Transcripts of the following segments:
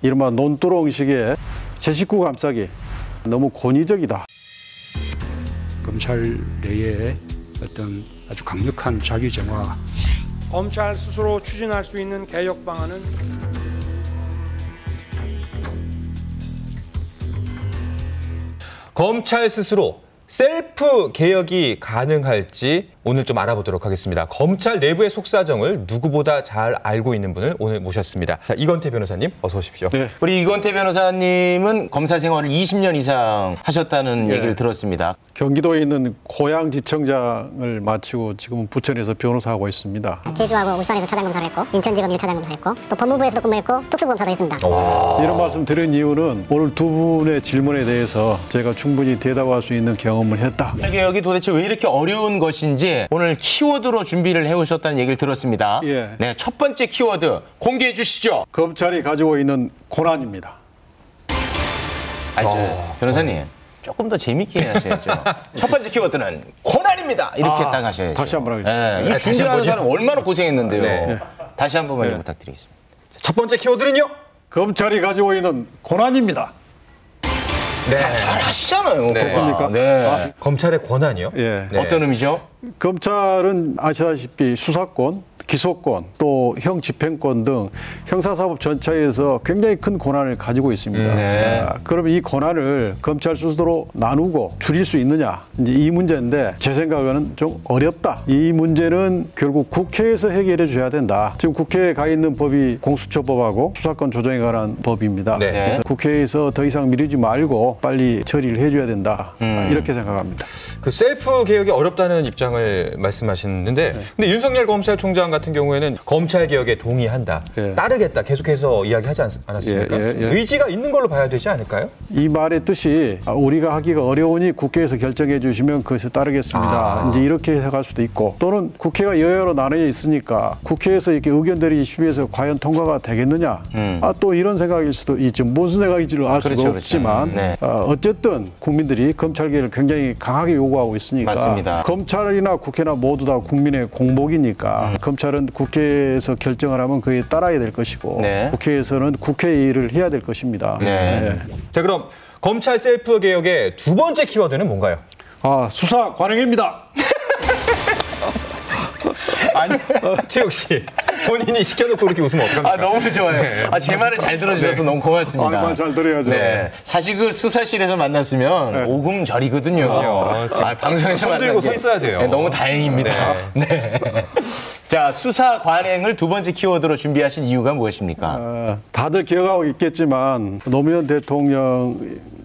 이른바 논두렁식의 제 식구 감싸기 너무 권위적이다. 검찰 내에 어떤 아주 강력한 자기 정화. 검찰 스스로 추진할 수 있는 개혁 방안은 검찰 스스로 셀프 개혁이 가능할지 오늘 좀 알아보도록 하겠습니다. 검찰 내부의 속사정을 누구보다 잘 알고 있는 분을 오늘 모셨습니다. 자, 이건태 변호사님 어서 오십시오. 네. 우리 이건태 변호사님은 검사 생활을 20년 이상 하셨다는 얘기를 들었습니다. 경기도에 있는 고양지청장을 마치고 지금은 부천에서 변호사하고 있습니다. 제주하고 울산에서 차장검사를 했고 인천지검 1차장 검사했고 또 법무부에서도 근무했고 특수검사도 했습니다. 이런 말씀 드린 이유는 오늘 두 분의 질문에 대해서 제가 충분히 대답할 수 있는 경험을 했다. 개혁이 도대체 왜 이렇게 어려운 것인지 오늘 키워드로 준비를 해오셨다는 얘기를 들었습니다. 예. 네, 첫 번째 키워드 공개해 주시죠. 검찰이 가지고 있는 고난입니다. 변호사님 조금 더 재밌게 하셔야죠. 첫 번째 키워드는 고난입니다. 이렇게 딱 하셔야죠. 다시 한번 하겠습니다. 네, 이 다시 준비하는 한번 사람 얼마나 고생했는데요. 네. 다시 한 번만 좀 부탁드리겠습니다. 첫 번째 키워드는요? 검찰이 가지고 있는 고난입니다. 네. 잘 하시잖아요. 됐습니까? 네. 검찰의 권한이요? 예. 네. 어떤 의미죠? 검찰은 아시다시피 수사권, 기소권, 또 형집행권 등 형사사법 전체에서 굉장히 큰 권한을 가지고 있습니다. 네. 그럼 이 권한을 검찰 스스로 나누고 줄일 수 있느냐? 이제 이 문제인데 제 생각에는 좀 어렵다. 이 문제는 결국 국회에서 해결해 줘야 된다. 지금 국회에 가 있는 법이 공수처법하고 수사권 조정에 관한 법입니다. 네. 그래서 국회에서 더 이상 미루지 말고 빨리 처리를 해줘야 된다. 이렇게 생각합니다. 그 셀프 개혁이 어렵다는 입장을 말씀하시는데 근데 윤석열 검찰총장 같은 경우에는 검찰 개혁에 동의한다, 예. 따르겠다 계속해서 이야기하지 않았습니까? 예. 의지가 있는 걸로 봐야 되지 않을까요? 이 말의 뜻이 우리가 하기가 어려우니 국회에서 결정해 주시면 그것에 따르겠습니다. 이제 이렇게 해석할 수도 있고 또는 국회가 여야로 나눠져 있으니까 국회에서 이렇게 의견들이 심의해서 과연 통과가 되겠느냐? 또 이런 생각일 수도 있죠. 무슨 생각인지를 알 수도 그렇죠. 없지만 네. 어쨌든 국민들이 검찰 개혁을 굉장히 강하게 요구하고 있으니까 맞습니다. 검찰이나 국회나 모두 다 국민의 공복이니까 검찰은 국회에서 결정을 하면 그에 따라야 될 것이고 네. 국회에서는 국회 일을 해야 될 것입니다. 네. 자, 그럼 검찰 셀프 개혁의 두 번째 키워드는 뭔가요? 수사 관행입니다. 아니, 최욱 씨 본인이 시켜놓고 그렇게 웃으면 어떡합니까? 너무 좋아요. 네. 제 말을 잘 들어주셔서 너무 고맙습니다. 말 잘 들어야죠. 네. 사실 그 수사실에서 만났으면 오금절이거든요. 방송에서 손 들고 만난 서 있어야 돼요. 네, 너무 다행입니다. 네. 자, 수사 관행을 두 번째 키워드로 준비하신 이유가 무엇입니까? 다들 기억하고 있겠지만 노무현 대통령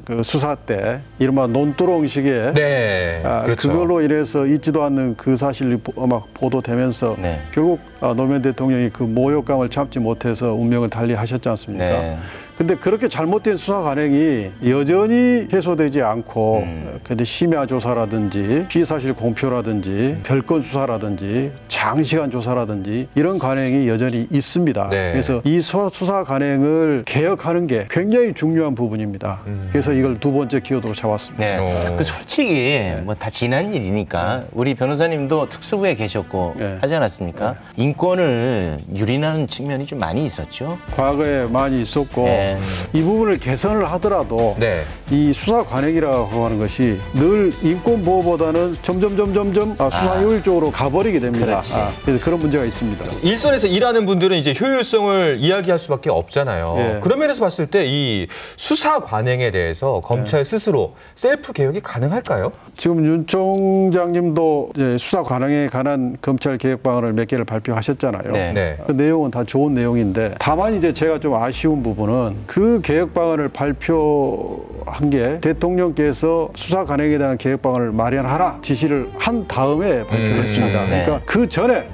그 수사 때 이른바 논두렁식의 네, 그렇죠. 그걸로 인해서 있지도 않는 그 사실이 막 보도되면서 네. 결국 노무현 대통령이 그 모욕감을 참지 못해서 운명을 달리하셨지 않습니까? 네. 근데 그렇게 잘못된 수사 관행이 여전히 해소되지 않고 근데 심야 조사라든지 피의사실 공표라든지 별건 수사라든지 장시간 조사라든지 이런 관행이 여전히 있습니다. 네. 그래서 이 수사 관행을 개혁하는 게 굉장히 중요한 부분입니다. 그래서 이걸 두 번째 키워드로 잡았습니다. 네. 그 솔직히 뭐 다 지난 일이니까 우리 변호사님도 특수부에 계셨고 네. 하지 않았습니까? 인권을 유린하는 측면이 좀 많이 있었죠. 과거에 많이 있었고 네. 이 부분을 개선을 하더라도 네. 이 수사 관행이라고 하는 것이 늘 인권 보호보다는 점점 수사 효율 쪽으로 가버리게 됩니다. 그렇지. 그래서 그런 문제가 있습니다. 일선에서 일하는 분들은 이제 효율성을 이야기할 수밖에 없잖아요. 예. 그런 면에서 봤을 때 이 수사 관행에 대해서 검찰 스스로 셀프 개혁이 가능할까요? 지금 윤 총장님도 이제 수사 관행에 관한 검찰 개혁 방안을 몇 개를 발표하셨잖아요. 네. 네. 그 내용은 다 좋은 내용인데 다만 이제 제가 좀 아쉬운 부분은 그 개혁 방안을 발표한 게 대통령께서 수사 관행에 대한 개혁 방안을 마련하라 지시를 한 다음에 발표를 했습니다. 네. 그러니까 그 전에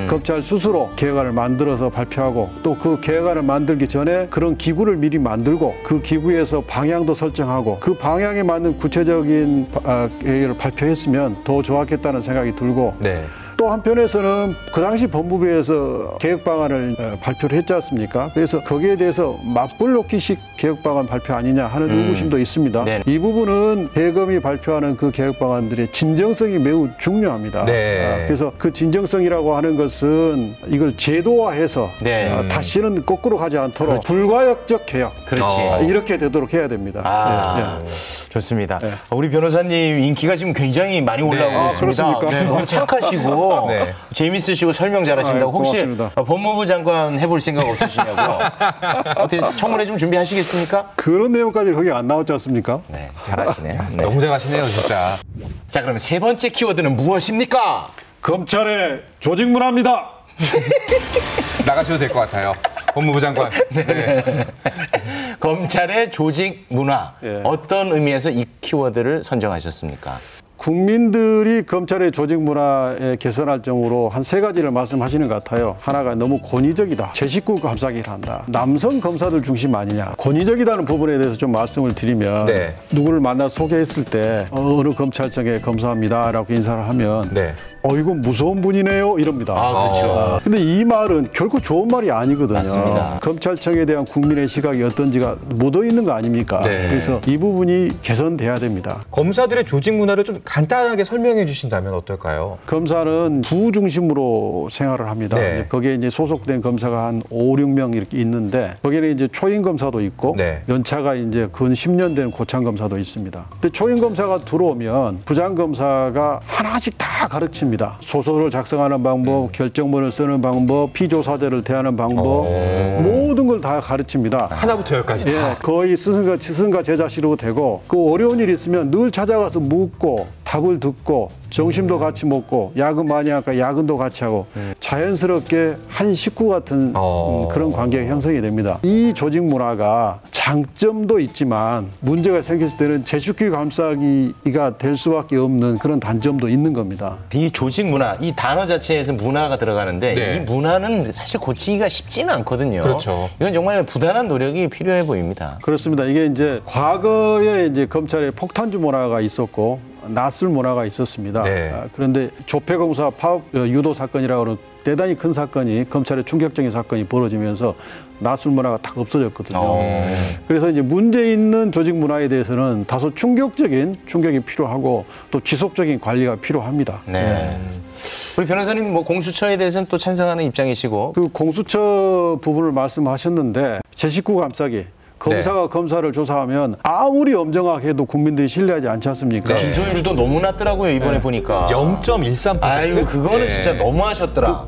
검찰 스스로 개혁안을 만들어서 발표하고 또 그 개혁안을 만들기 전에 그런 기구를 미리 만들고 그 기구에서 방향도 설정하고 그 방향에 맞는 구체적인 계획을 발표했으면 더 좋았겠다는 생각이 들고 네. 또 한편에서는 그 당시 법무부에서 개혁 방안을 발표를 했지 않습니까? 그래서 거기에 대해서 맞불놓기식 개혁 방안 발표 아니냐 하는 의구심도 있습니다. 네. 이 부분은 대검이 발표하는 그 개혁 방안들의 진정성이 매우 중요합니다. 네. 그래서 그 진정성이라고 하는 것은 이걸 제도화해서 네. 다시는 거꾸로 가지 않도록 불과역적 개혁 그렇지. 이렇게 되도록 해야 됩니다. 아, 네. 좋습니다. 우리 변호사님 인기가 지금 굉장히 많이 올라오고 있습니다. 그렇습니까? 네, 너무 착하시고 네. 재밌으시고 설명 잘하신다고 혹시 고맙습니다. 법무부 장관 해볼 생각 없으시냐고 어떻게 청문회 좀 준비하시겠습니까? 그런 내용까지 거기 안 나왔지 않습니까? 네, 잘하시네요. 네. 너무 잘하시네요, 진짜. 자, 그럼 세 번째 키워드는 무엇입니까? 검찰의 조직 문화입니다. 나가셔도 될 것 같아요. 법무부 장관. 네. 검찰의 조직 문화. 예. 어떤 의미에서 이 키워드를 선정하셨습니까? 국민들이 검찰의 조직 문화에 개선할 정으로 한 세 가지를 말씀하시는 것 같아요. 하나가 너무 권위적이다. 제 식구 감싸기를 한다. 남성 검사들 중심 아니냐. 권위적이다는 부분에 대해서 좀 말씀을 드리면 네. 누구를 만나 소개했을 때 어느 검찰청에 검사합니다라고 인사를 하면 네. 이건 무서운 분이네요 이럽니다. 아, 그렇죠. 근데 이 말은 결코 좋은 말이 아니거든요. 맞습니다. 검찰청에 대한 국민의 시각이 어떤지가 묻어 있는 거 아닙니까? 네. 그래서 이 부분이 개선돼야 됩니다. 검사들의 조직 문화를 좀 간단하게 설명해 주신다면 어떨까요? 검사는 부 중심으로 생활을 합니다. 네. 이제 거기에 이제 소속된 검사가 한 5, 6명 이렇게 있는데 거기는 이제 초임 검사도 있고 네. 연차가 이제 근 10년 된 고참 검사도 있습니다. 근데 초임 검사가 들어오면 부장 검사가 하나씩 다 가르칩니다. 소설을 작성하는 방법, 결정문을 쓰는 방법, 피조사제를 대하는 방법 모든 걸 다 가르칩니다. 하나부터 열까지 다. 예, 거의 스승과 제자시로 되고 그 어려운 일 있으면 늘 찾아가서 묻고 답을 듣고 점심도 같이 먹고 야근 많이 하니까 야근도 같이 하고 자연스럽게 한 식구 같은 그런 관계가 형성이 됩니다. 이 조직 문화가 장점도 있지만 문제가 생겼을 때는 제 식구 감싸기가 될 수밖에 없는 그런 단점도 있는 겁니다. 이 조직 문화, 이 단어 자체에서 문화가 들어가는데 네. 이 문화는 사실 고치기가 쉽지는 않거든요. 그렇죠. 이건 정말 부단한 노력이 필요해 보입니다. 그렇습니다. 이게 이제 과거에 이제 검찰에 폭탄주 문화가 있었고 낯술 문화가 있었습니다. 네. 그런데 조폐공사 파업 유도 사건이라고 하는 대단히 큰 사건이 검찰의 충격적인 사건이 벌어지면서 낯술 문화가 딱 없어졌거든요. 그래서 이제 문제 있는 조직 문화에 대해서는 다소 충격이 필요하고 또 지속적인 관리가 필요합니다. 네. 우리 변호사님 뭐 공수처에 대해서는 또 찬성하는 입장이시고 그 공수처 부분을 말씀하셨는데 제 식구 감싸기. 검사가 검사를 조사하면 아무리 엄정하게 해도 국민들이 신뢰하지 않지 않습니까? 기소율도 너무 낮더라고요 이번에 보니까. 0.13%. 아유 그거는 진짜 너무하셨더라.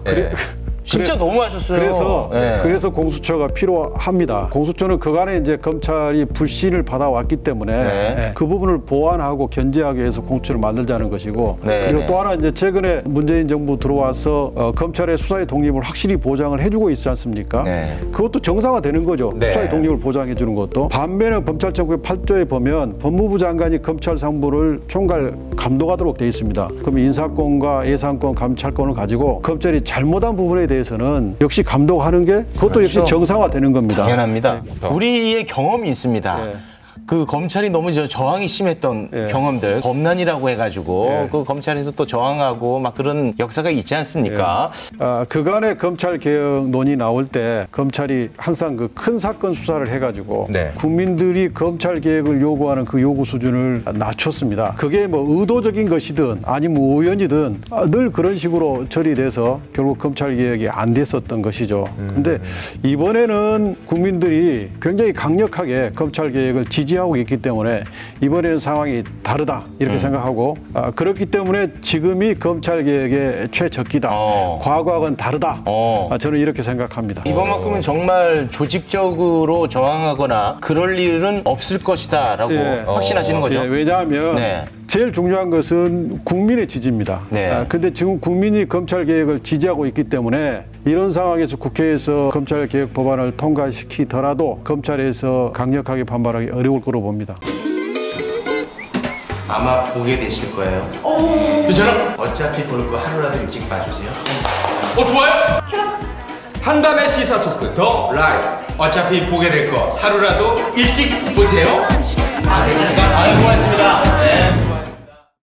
진짜 너무하셨어요. 그래서 공수처가 필요합니다. 공수처는 그간에 이제 검찰이 불신을 받아왔기 때문에 그 부분을 보완하고 견제하기 위해서 공수처를 만들자는 것이고 그리고 또 하나 이제 최근에 문재인 정부 들어와서 검찰의 수사의 독립을 확실히 보장을 해주고 있지 않습니까? 그것도 정상화되는 거죠. 수사의 독립을 보장해 주는 것도. 반면에 검찰청구의 8조에 보면 법무부 장관이 검찰 상부를 총괄 감독하도록 돼 있습니다. 그럼 인사권과 예산권, 감찰권을 가지고 검찰이 잘못한 부분에 대해서는 역시 감독하는 게 그것도 역시 정상화되는 겁니다. 당연합니다. 우리의 경험이 있습니다. 그 검찰이 너무 저항이 심했던 경험들, 검난이라고 해가지고 그 검찰에서 또 저항하고 막 그런 역사가 있지 않습니까? 그간의 검찰 개혁 논의 나올 때 검찰이 항상 그 큰 사건 수사를 해가지고 국민들이 검찰 개혁을 요구하는 그 요구 수준을 낮췄습니다. 그게 뭐 의도적인 것이든 아니면 우연이든 늘 그런 식으로 처리돼서 결국 검찰 개혁이 안 됐었던 것이죠. 근데 이번에는 국민들이 굉장히 강력하게 검찰 개혁을 지지하고 있기 때문에 이번에는 상황이 다르다 이렇게 생각하고 그렇기 때문에 지금이 검찰 개혁의 최적기다. 과거와는 다르다. 저는 이렇게 생각합니다. 이번만큼은 정말 조직적으로 저항하거나 그럴 일은 없을 것이다라고 확신하시는 거죠? 왜냐하면 제일 중요한 것은 국민의 지지입니다. 근데 지금 국민이 검찰 개혁을 지지하고 있기 때문에 이런 상황에서 국회에서 검찰 개혁 법안을 통과시키더라도 검찰에서 강력하게 반발하기 어려울 거로 봅니다. 아마 보게 되실 거예요. 괜찮아? 어차피 볼 거 하루라도 일찍 봐주세요. 좋아요? 한밤의 시사 토크 더 라이브. 어차피 보게 될 거 하루라도 일찍 보세요. 알겠습니다. 고맙습니다.